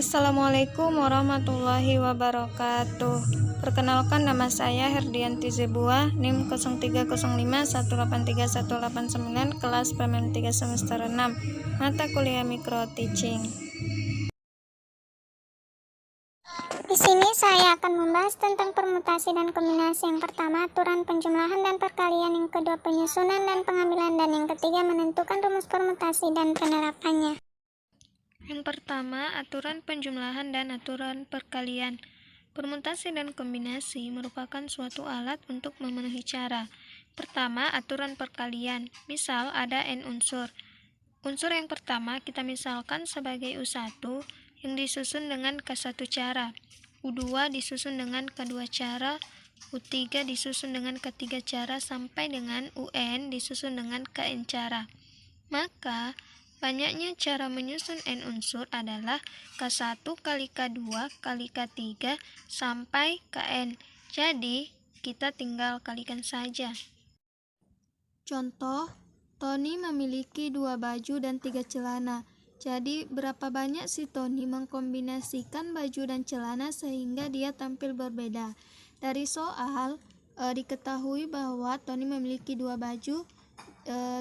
Assalamualaikum warahmatullahi wabarakatuh. Perkenalkan, nama saya Herdianti Zebua, NIM 0305183189, kelas PMM 3 semester 6, mata kuliah Micro Teaching. Di sini saya akan membahas tentang permutasi dan kombinasi. Yang pertama, aturan penjumlahan dan perkalian. Yang kedua, penyusunan dan pengambilan. Dan yang ketiga, menentukan rumus permutasi dan penerapannya. Yang pertama, aturan penjumlahan dan aturan perkalian. Permutasi dan kombinasi merupakan suatu alat untuk memenuhi cara. Pertama, aturan perkalian. Misal ada n unsur. Unsur yang pertama kita misalkan sebagai U1 yang disusun dengan K1 cara, U2 disusun dengan K2 cara, U3 disusun dengan K3 cara, sampai dengan UN disusun dengan KN cara. Maka banyaknya cara menyusun n unsur adalah K1 kali K2 kali K3 sampai KN. Jadi kita tinggal kalikan saja. Contoh, Tony memiliki 2 baju dan 3 celana. Jadi, berapa banyak si Tony mengkombinasikan baju dan celana sehingga dia tampil berbeda? Dari soal, diketahui bahwa Tony memiliki 2 baju,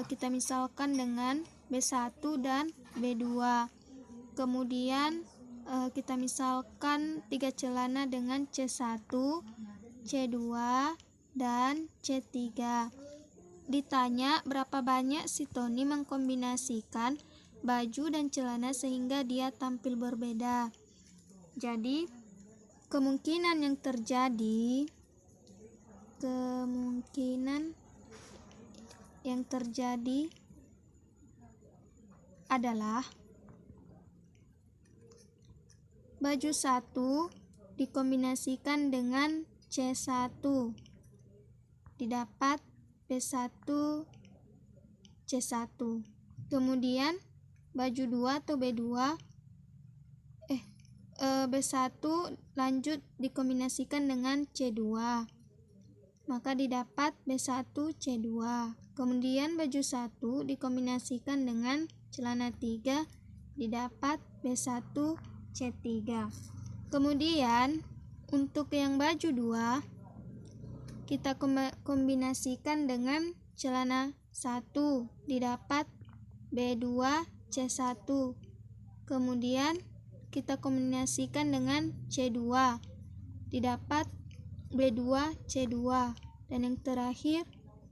kita misalkan dengan B1 dan B2. Kemudian, kita misalkan 3 celana dengan C1, C2, dan C3. Ditanya berapa banyak si Tony mengkombinasikan baju dan celana sehingga dia tampil berbeda. Jadi, kemungkinan yang terjadi adalah baju 1 dikombinasikan dengan C1 didapat B1 C1. Kemudian baju 2 atau B1 lanjut dikombinasikan dengan C2. Maka didapat B1 C2. Kemudian baju 1 dikombinasikan dengan celana 3 didapat B1 C3. Kemudian untuk yang baju 2 kita kombinasikan dengan celana 1 didapat B2 C1. Kemudian kita kombinasikan dengan C2 didapat B2 C2. Dan yang terakhir,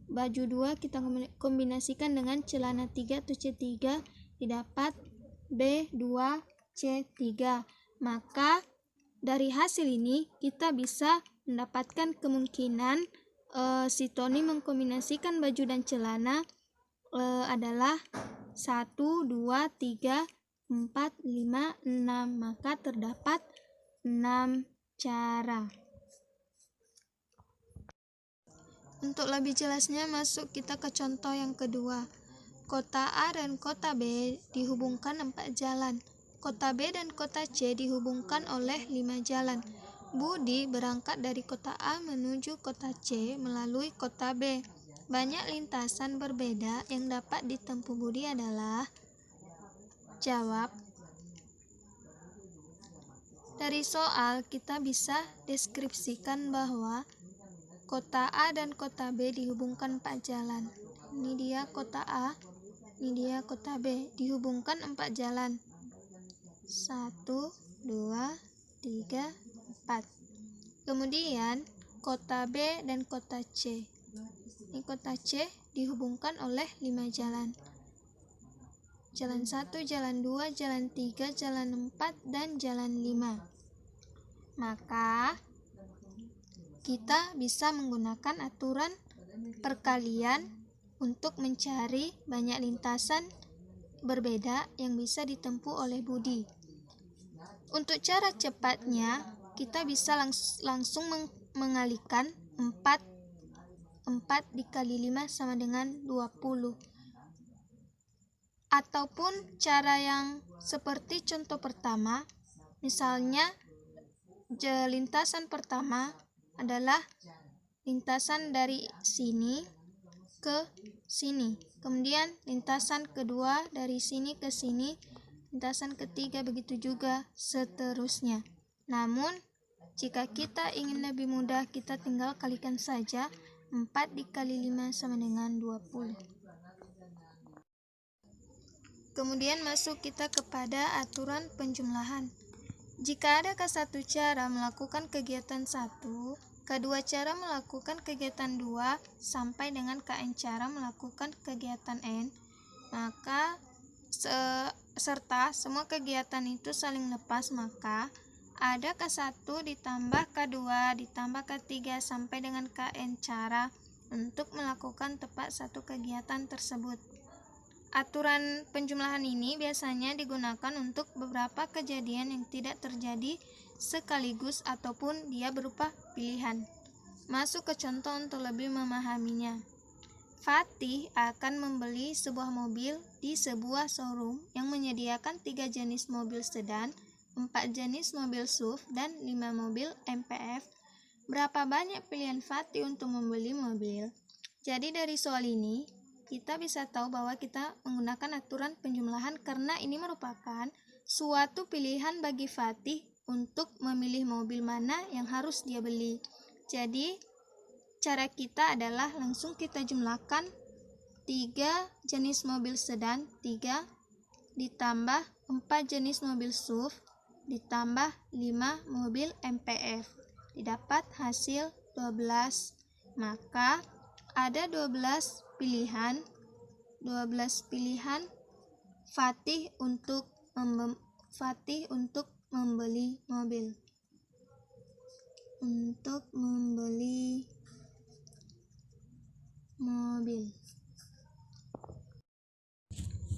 baju 2 kita kombinasikan dengan celana 3 atau C3 didapat B2 C3. Maka dari hasil ini kita bisa mendapatkan kemungkinan si Tony mengkombinasikan baju dan celana adalah 1, 2, 3, 4, 5, 6. Maka terdapat 6 cara. Untuk lebih jelasnya masuk kita ke contoh yang kedua. Kota A dan kota B dihubungkan 4 jalan. Kota B dan kota C dihubungkan oleh 5 jalan. Budi berangkat dari kota A menuju kota C melalui kota B. Banyak lintasan berbeda yang dapat ditempuh Budi adalah? Jawab. Dari soal kita bisa deskripsikan bahwa kota A dan kota B dihubungkan 4 jalan. Ini dia kota A, ini dia kota B, dihubungkan 4 jalan. 1, 2, 3, 4. Kemudian kota B dan kota C. Ini kota C dihubungkan oleh 5 jalan. Jalan 1, jalan 2, jalan 3, jalan 4, dan jalan 5. Maka kita bisa menggunakan aturan perkalian untuk mencari banyak lintasan berbeda yang bisa ditempuh oleh Budi. Untuk cara cepatnya, kita bisa langsung mengalikan 4 dikali 5 sama dengan 20. Ataupun cara yang seperti contoh pertama, misalnya lintasan pertama adalah lintasan dari sini ke sini. Kemudian lintasan kedua dari sini ke sini. lintasan ketiga, begitu juga seterusnya. Namun, jika kita ingin lebih mudah, kita tinggal kalikan saja. 4 dikali 5 sama dengan 20. Kemudian masuk kita kepada aturan penjumlahan. Jika ada ke-1 cara melakukan kegiatan 1, kedua cara melakukan kegiatan 2, sampai dengan kn cara melakukan kegiatan n, maka serta semua kegiatan itu saling lepas, maka ada ke-1 ditambah ke-2 ditambah ke-3 sampai dengan kn cara untuk melakukan tepat satu kegiatan tersebut. Aturan penjumlahan ini biasanya digunakan untuk beberapa kejadian yang tidak terjadi sekaligus ataupun dia berupa pilihan. Masuk ke contoh untuk lebih memahaminya. Fatih akan membeli sebuah mobil di sebuah showroom yang menyediakan 3 jenis mobil sedan, 4 jenis mobil SUV, dan 5 mobil MPV. Berapa banyak pilihan Fatih untuk membeli mobil? Jadi dari soal ini, kita bisa tahu bahwa kita menggunakan aturan penjumlahan karena ini merupakan suatu pilihan bagi Fatih untuk memilih mobil mana yang harus dia beli. Jadi, cara kita adalah langsung kita jumlahkan 3 jenis mobil sedan, 3 ditambah 4 jenis mobil SUV, ditambah 5 mobil MPV. Didapat hasil 12. Maka ada 12 pilihan Fatih untuk membeli mobil.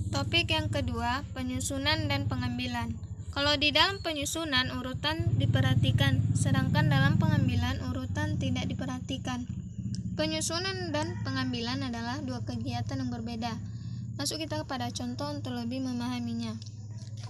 Topik yang kedua, penyusunan dan pengambilan. Kalau di dalam penyusunan urutan diperhatikan, sedangkan dalam pengambilan urutan tidak diperhatikan. Penyusunan dan pengambilan adalah dua kegiatan yang berbeda. Masuk kita kepada contoh untuk lebih memahaminya.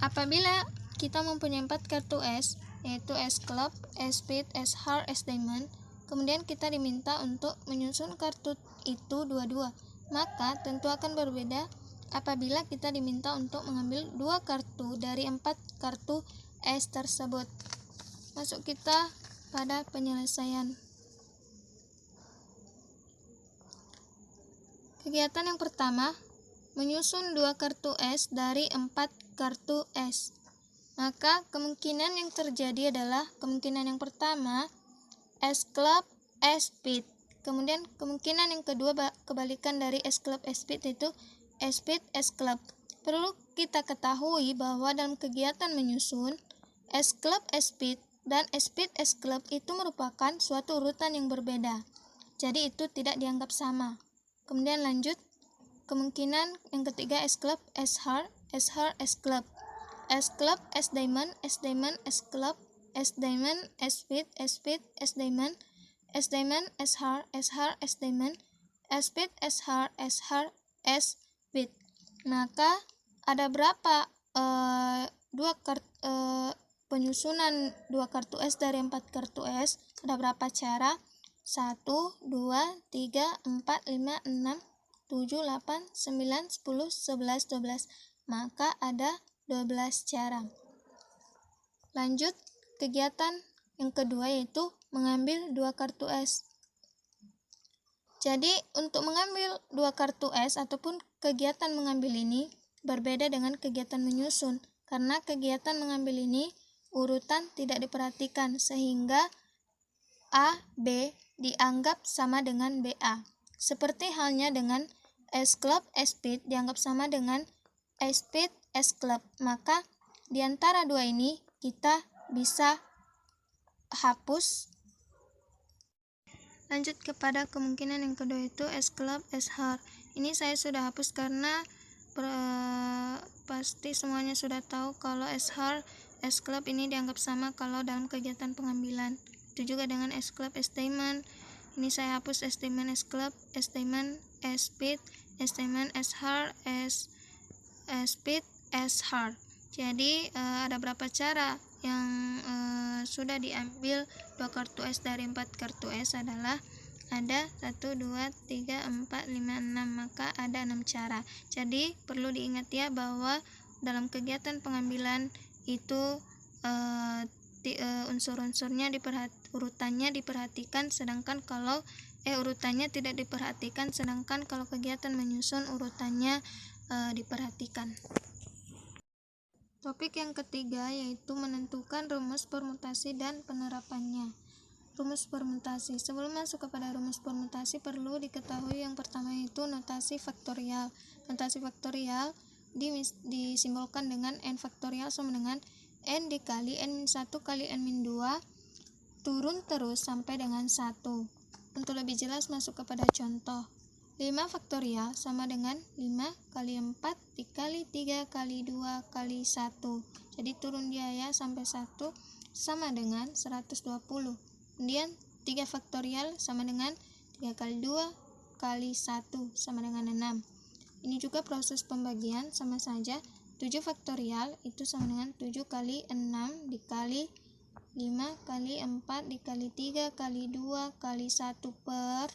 Apabila kita mempunyai 4 kartu S, yaitu S Club, S Speed, S Hard, S Diamond, kemudian kita diminta untuk menyusun kartu itu dua-dua, maka tentu akan berbeda apabila kita diminta untuk mengambil 2 kartu dari 4 kartu S tersebut. Masuk kita pada penyelesaian. Kegiatan yang pertama, menyusun 2 kartu S dari 4 kartu S. Maka kemungkinan yang terjadi adalah kemungkinan yang pertama S Club, S Speed. Kemudian kemungkinan yang kedua kebalikan dari S Club, S Speed yaitu S Speed, S Club. Perlu kita ketahui bahwa dalam kegiatan menyusun S Club, S Speed dan S Speed, S Club itu merupakan suatu urutan yang berbeda. Jadi itu tidak dianggap sama. Kemudian lanjut, kemungkinan yang ketiga S Club, S Hard, S Hard, S Club. S Club, S Diamond, S Diamond, S Club, S Diamond, S Speed, S Speed, S Diamond, S Diamond, S Hard, S Hard, S Diamond, S Speed, S Hard, S Hard, S Speed. Maka ada berapa penyusunan 2 kartu S dari 4 kartu S? Ada berapa cara? 1, 2, 3, 4, 5, 6, 7, 8, 9, 10, 11, 12. Maka ada 12 cara. Lanjut, kegiatan yang kedua yaitu mengambil 2 kartu S. Jadi, untuk mengambil 2 kartu S ataupun kegiatan mengambil ini berbeda dengan kegiatan menyusun. Karena kegiatan mengambil ini urutan tidak diperhatikan sehingga A, B dianggap sama dengan BA. Seperti halnya dengan S Club, S Speed dianggap sama dengan S Speed, S Club. Maka di antara dua ini kita bisa hapus. Lanjut kepada kemungkinan yang kedua itu S Club, S Hard. Ini saya sudah hapus karena pasti semuanya sudah tahu kalau S Hard, S Club ini dianggap sama kalau dalam kegiatan pengambilan. Itu juga dengan S Club, S Diamond. Ini saya hapus S Diamond, S Club, S Diamond, S Speed, S Diamond, S Hard, S Speed, S Hard. Jadi ada berapa cara yang sudah diambil 2 kartu S dari 4 kartu S adalah ada 1, 2, 3, 4, 5, 6. Maka ada 6 cara. Jadi perlu diingat ya bahwa dalam kegiatan pengambilan itu unsur-unsurnya urutannya diperhatikan, sedangkan kalau urutannya tidak diperhatikan, sedangkan kalau kegiatan menyusun urutannya diperhatikan. Topik yang ketiga yaitu menentukan rumus permutasi dan penerapannya. Rumus permutasi. Sebelum masuk kepada rumus permutasi perlu diketahui yang pertama yaitu notasi faktorial. Notasi faktorial disimbolkan dengan n faktorial sama dengan n dikali n-1 kali n-2 turun terus sampai dengan 1. Untuk lebih jelas masuk kepada contoh. 5 faktorial sama dengan 5 kali 4 dikali 3 kali 2 kali 1. Jadi turun biaya sampai 1 sama dengan 120. Kemudian 3 faktorial sama dengan 3 kali 2 kali 1 sama dengan 6. Ini juga proses pembagian sama saja. 7 faktorial itu sama dengan 7 kali 6 dikali 5 kali 4 dikali 3 kali 2 kali 1 per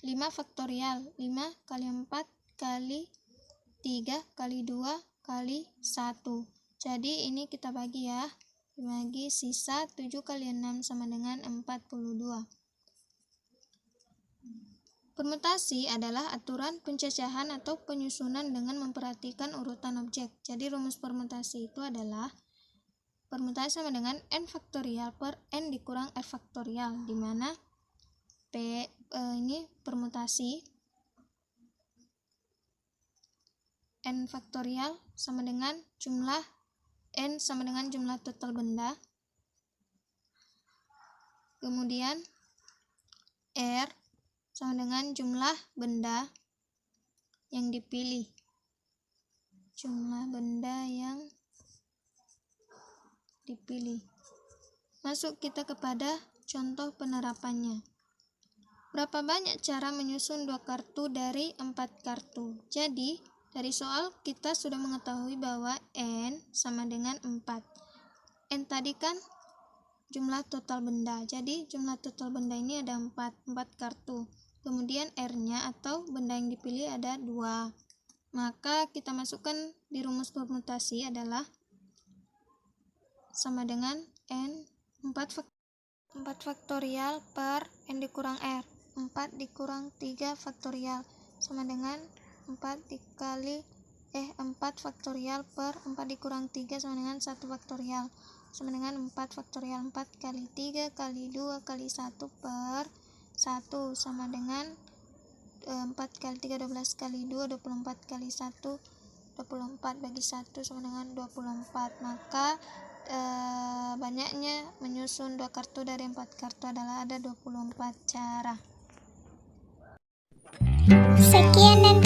5 faktorial. 5 kali 4 kali 3 kali 2 kali 1. Jadi ini kita bagi ya. Bagi sisa 7 kali 6 sama dengan 42. Permutasi adalah aturan pencacahan atau penyusunan dengan memperhatikan urutan objek. Jadi rumus permutasi itu adalah permutasi sama dengan n faktorial per n dikurang r faktorial, di mana ini permutasi n faktorial sama dengan jumlah n sama dengan jumlah total benda, kemudian r sama dengan jumlah benda yang dipilih, jumlah benda yang dipilih. Masuk kita kepada contoh penerapannya. Berapa banyak cara menyusun 2 kartu dari 4 kartu? Jadi dari soal kita sudah mengetahui bahwa n sama dengan 4. N tadi kan jumlah total benda, jadi jumlah total benda ini ada 4 kartu. Kemudian R-nya atau benda yang dipilih ada 2. Maka kita masukkan di rumus permutasi adalah sama dengan n 4 faktorial per n dikurang r. 4 dikurang 3 faktorial sama dengan 4 faktorial per 4 dikurang 3 sama dengan 1 faktorial sama dengan 4 faktorial. 4 kali 3 kali 2 kali 1 per 1 sama dengan 4 kali 3 12 kali 2 24 kali 1 24 bagi 1 sama dengan 24. Maka banyaknya menyusun 2 kartu dari 4 kartu adalah ada 24 cara. Sekian dan